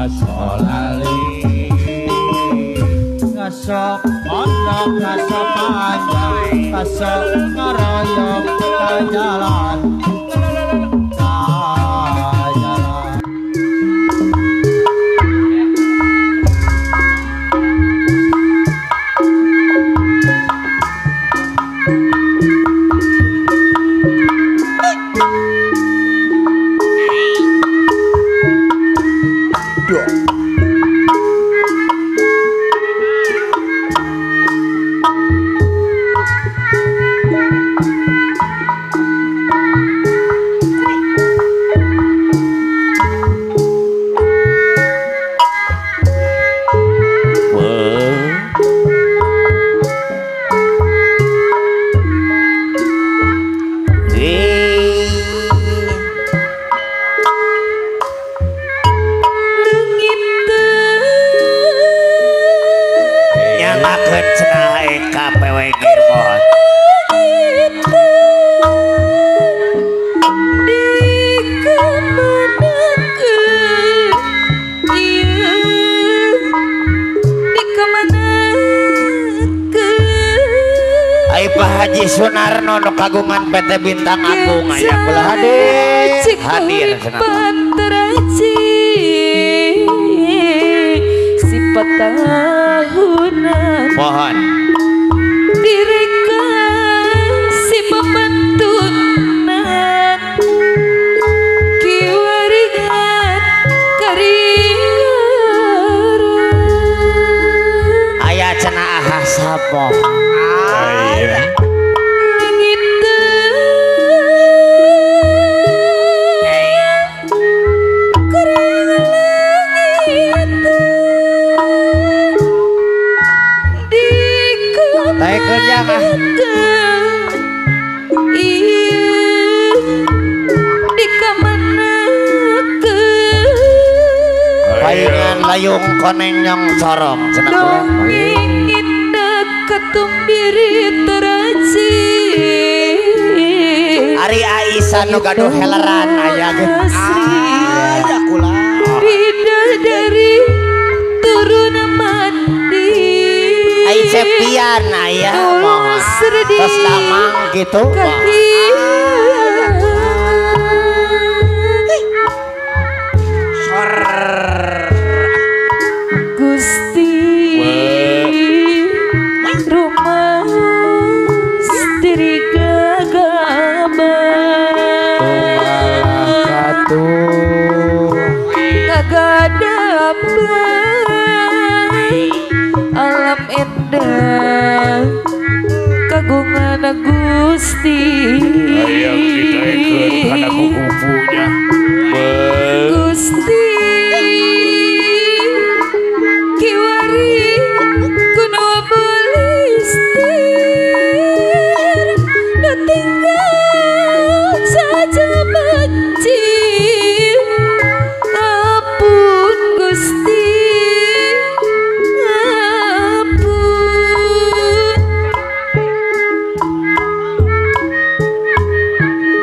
Asolali ngasok pondok ngasok panjang ngasok ngaroyok ke jalan. Haji Sunarno no kagungan PT Bintang Agung aya kula hadir sifat tahunan mohon direka si pembantunan kiwaringan kariara aya cenah ahasabo palingan layung koneng nyong sorong cenah dongeng indah ketumbiri teraji Ari Aisyah nu gaduh heleran aya aya kula bidadari turun mandi ai cepian aya moal tos damang gitu Gusti rumah diri gagabah gagadapay alam endah kagungan Gusti ayam ditaikkeun kana kukupunya Gusti kiwari kuno belistir nu tinggal saja benci ampun Gusti ampun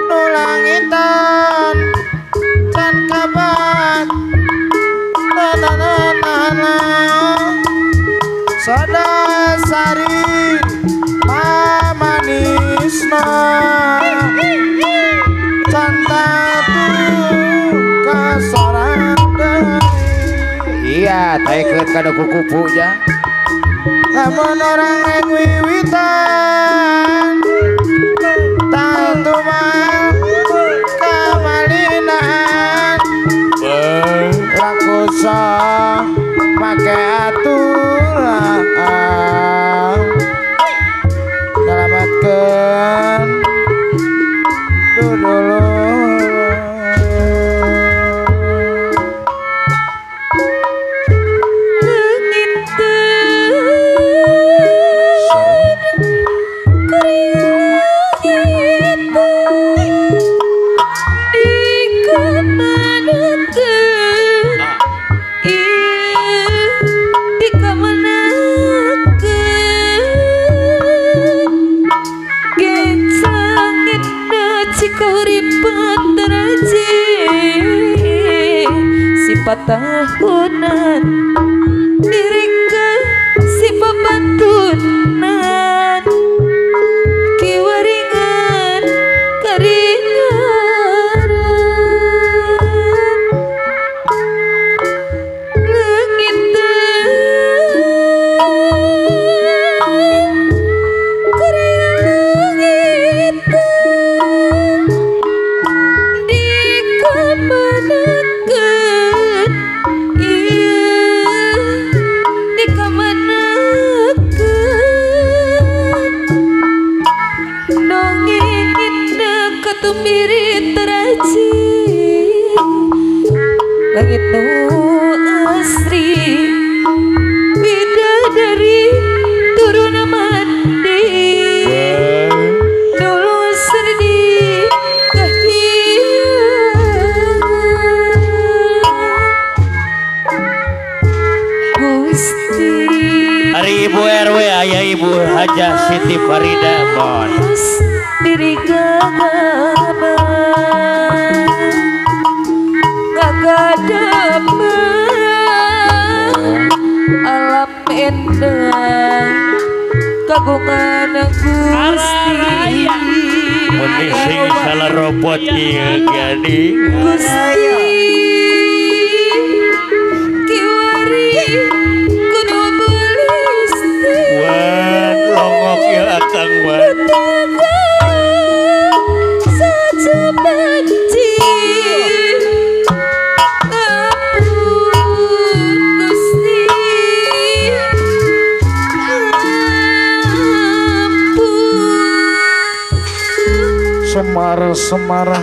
Nu langitan can kabat Sadasari mamanisna cantatu kasorandai iya taikeun kana kukupunya lamun orang yang wiwitan tantu mah kamalinan lakusa make aturan selamatkan dulu langit kering patahunan dirika si papantunan kiwaringan karingaran langitan karingan langitan di kamanakan iya di kamanakan dongengna katumirit teraji langit nu asri bidadari turun mandi dulu serdi Gusti Hari Ibu RW ayah Ibu Hajah Siti Farida mohon. diri gagaman gagadaman alam endah kagungan Gusti Menising salah robot ieu gading. Gusti kiwari kudu belisti Wan longok ya akang wan. saja benci ampun Gusti ampun Semara